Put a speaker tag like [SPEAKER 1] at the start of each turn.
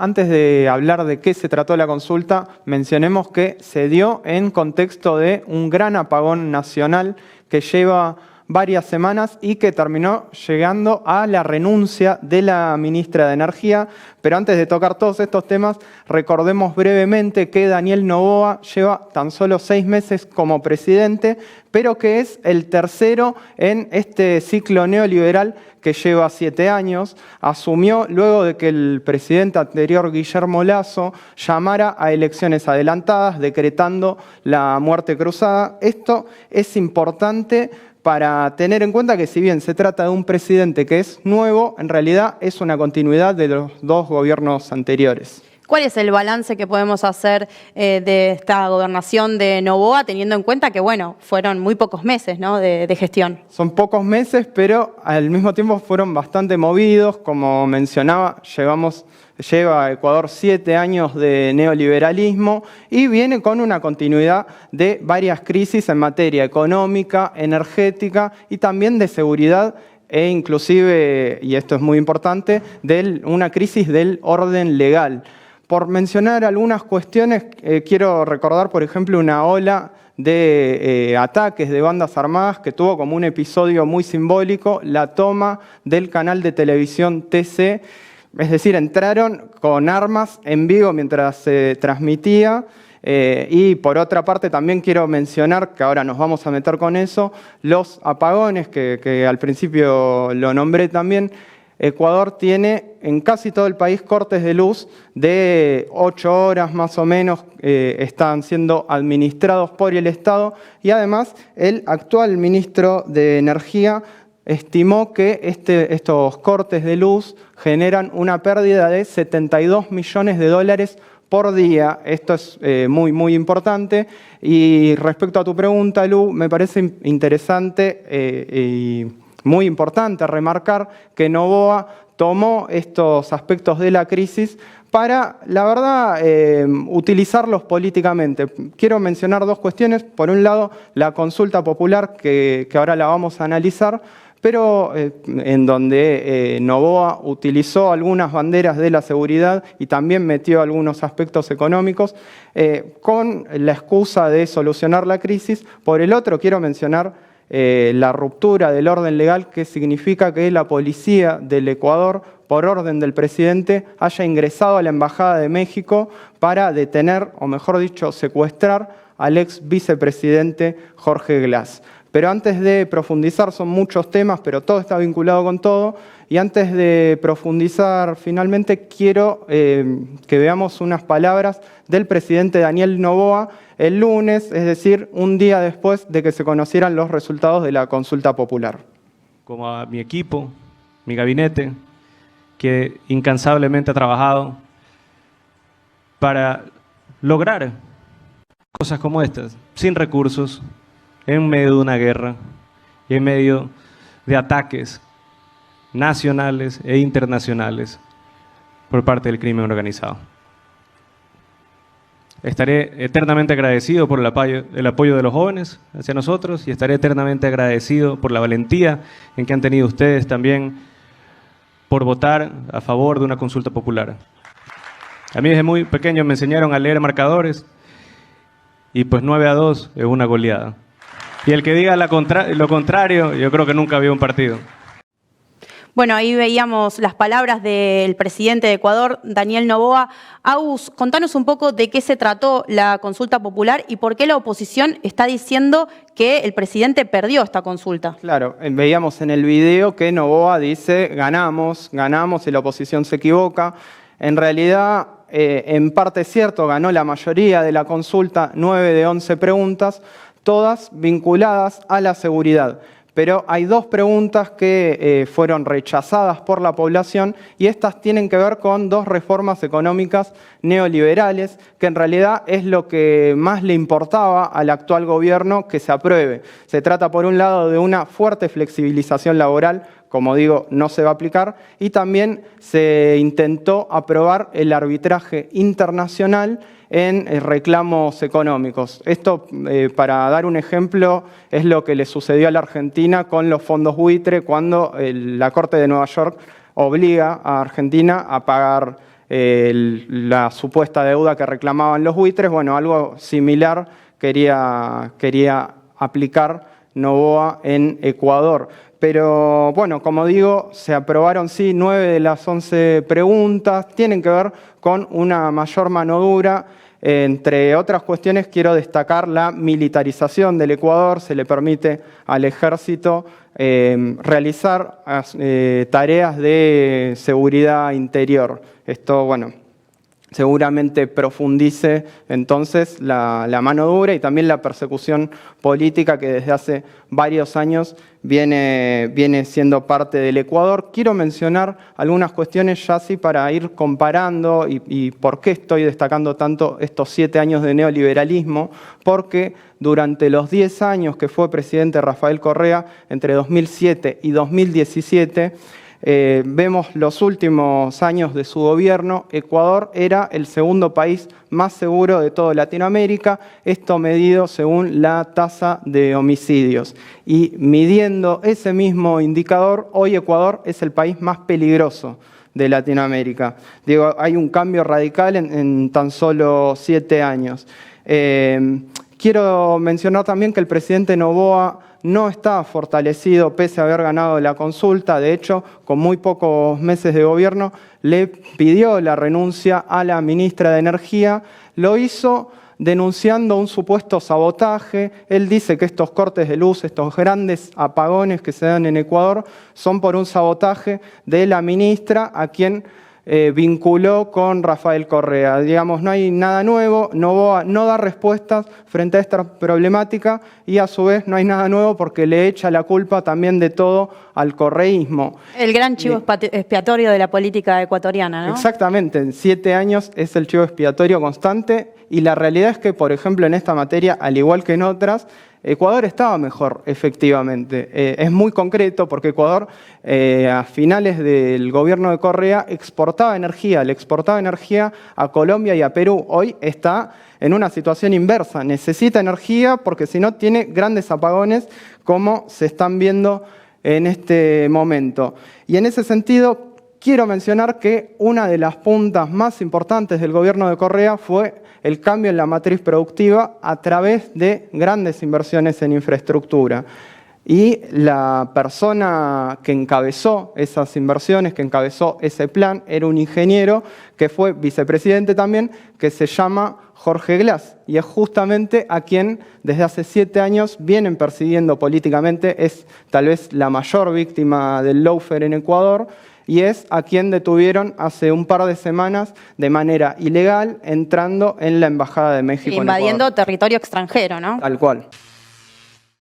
[SPEAKER 1] Antes de hablar de qué se trató la consulta, mencionemos que se dio en contexto de un gran apagón nacional que lleva varias semanas y que terminó llegando a la renuncia de la ministra de Energía. Pero antes de tocar todos estos temas, recordemos brevemente que Daniel Noboa lleva tan solo 6 meses como presidente, pero que es el tercero en este ciclo neoliberal que lleva 7 años. Asumió luego de que el presidente anterior, Guillermo Lasso, llamara a elecciones adelantadas, decretando la muerte cruzada. Esto es importante para tener en cuenta que si bien se trata de un presidente que es nuevo, en realidad es una continuidad de los 2 gobiernos anteriores.
[SPEAKER 2] ¿Cuál es el balance que podemos hacer de esta gobernación de Noboa, teniendo en cuenta que, bueno, fueron muy pocos meses, ¿no?, de gestión?
[SPEAKER 1] Son pocos meses, pero al mismo tiempo fueron bastante movidos. Como mencionaba, lleva Ecuador 7 años de neoliberalismo y viene con una continuidad de varias crisis en materia económica, energética y también de seguridad e inclusive, y esto es muy importante, de una crisis del orden legal. Por mencionar algunas cuestiones, quiero recordar, por ejemplo, una ola de ataques de bandas armadas que tuvo como un episodio muy simbólico la toma del canal de televisión TC. Es decir, entraron con armas en vivo mientras se transmitía. Y por otra parte también quiero mencionar, que ahora nos vamos a meter con eso, los apagones que al principio lo nombré también. Ecuador tiene en casi todo el país cortes de luz de 8 horas más o menos, están siendo administrados por el Estado y además el actual ministro de Energía estimó que estos cortes de luz generan una pérdida de $72 millones por día. Esto es muy importante. Y respecto a tu pregunta, Lu, me parece interesante y muy importante remarcar que Noboa tomó estos aspectos de la crisis para, la verdad, utilizarlos políticamente. Quiero mencionar 2 cuestiones. Por un lado, la consulta popular, que ahora la vamos a analizar, pero en donde Noboa utilizó algunas banderas de la seguridad y también metió algunos aspectos económicos con la excusa de solucionar la crisis. Por el otro, quiero mencionar la ruptura del orden legal, que significa que la policía del Ecuador, por orden del presidente, haya ingresado a la Embajada de México para detener, o mejor dicho, secuestrar al ex vicepresidente Jorge Glass. Pero antes de profundizar, son muchos temas, pero todo está vinculado con todo. Y antes de profundizar, finalmente quiero que veamos unas palabras del presidente Daniel Noboa el lunes, es decir, un día después de que se conocieran los resultados de la consulta popular.
[SPEAKER 3] Como a mi equipo, mi gabinete, que incansablemente ha trabajado para lograr cosas como estas, sin recursos, en medio de una guerra, en medio de ataques nacionales e internacionales por parte del crimen organizado. Estaré eternamente agradecido por el apoyo de los jóvenes hacia nosotros y estaré eternamente agradecido por la valentía en que han tenido ustedes también por votar a favor de una consulta popular. A mí desde muy pequeño me enseñaron a leer marcadores y pues 9-2 es una goleada. Y el que diga lo contrario, yo creo que nunca vio un partido.
[SPEAKER 2] Bueno, ahí veíamos las palabras del presidente de Ecuador, Daniel Noboa. Agus, contanos un poco de qué se trató la consulta popular y por qué la oposición está diciendo que el presidente perdió esta consulta.
[SPEAKER 1] Claro, veíamos en el video que Noboa dice ganamos y la oposición se equivoca. En realidad, en parte es cierto, ganó la mayoría de la consulta, 9 de 11 preguntas, todas vinculadas a la seguridad. Pero hay 2 preguntas que fueron rechazadas por la población y estas tienen que ver con 2 reformas económicas neoliberales, que en realidad es lo que más le importaba al actual gobierno que se apruebe. Se trata, por un lado, de una fuerte flexibilización laboral, como digo, no se va a aplicar, y también se intentó aprobar el arbitraje internacional en reclamos económicos. Esto, para dar un ejemplo, es lo que le sucedió a la Argentina con los fondos buitre cuando la Corte de Nueva York obliga a Argentina a pagar la supuesta deuda que reclamaban los buitres. Bueno, algo similar quería aplicar Noboa en Ecuador. Pero bueno, como digo, se aprobaron sí 9 de las 11 preguntas, tienen que ver con una mayor mano dura. Entre otras cuestiones, quiero destacar la militarización del Ecuador. Se le permite al ejército realizar tareas de seguridad interior. Esto, bueno, seguramente profundice entonces la mano dura y también la persecución política que desde hace varios años viene siendo parte del Ecuador. Quiero mencionar algunas cuestiones ya así para ir comparando y por qué estoy destacando tanto estos 7 años de neoliberalismo, porque durante los 10 años que fue presidente Rafael Correa, entre 2007 y 2017, vemos los últimos años de su gobierno, Ecuador era el segundo país más seguro de toda Latinoamérica, esto medido según la tasa de homicidios. Y midiendo ese mismo indicador, hoy Ecuador es el país más peligroso de Latinoamérica. Digo, hay un cambio radical en tan solo 7 años. Quiero mencionar también que el presidente Noboa no está fortalecido pese a haber ganado la consulta. De hecho, con muy pocos meses de gobierno, le pidió la renuncia a la ministra de Energía. Lo hizo denunciando un supuesto sabotaje. Él dice que estos cortes de luz, estos grandes apagones que se dan en Ecuador, son por un sabotaje de la ministra a quien vinculó con Rafael Correa. Digamos, no hay nada nuevo, Noboa no da respuestas frente a esta problemática y a su vez no hay nada nuevo porque le echa la culpa también de todo al correísmo.
[SPEAKER 2] El gran chivo expiatorio de la política ecuatoriana, ¿no?
[SPEAKER 1] Exactamente, en 7 años es el chivo expiatorio constante y la realidad es que, por ejemplo, en esta materia, al igual que en otras, Ecuador estaba mejor, efectivamente. Es muy concreto porque Ecuador, a finales del gobierno de Correa, le exportaba energía a Colombia y a Perú. Hoy está en una situación inversa. Necesita energía porque si no tiene grandes apagones como se están viendo en este momento. Y en ese sentido, quiero mencionar que una de las puntas más importantes del gobierno de Correa fue el cambio en la matriz productiva a través de grandes inversiones en infraestructura. Y la persona que encabezó esas inversiones, que encabezó ese plan, era un ingeniero que fue vicepresidente también, que se llama Jorge Glass. Y es justamente a quien desde hace 7 años vienen persiguiendo políticamente. Es tal vez la mayor víctima del lawfare en Ecuador. Y es a quien detuvieron hace un par de semanas de manera ilegal entrando en la Embajada de México en Ecuador.
[SPEAKER 2] Invadiendo territorio extranjero, ¿no?
[SPEAKER 1] Tal cual.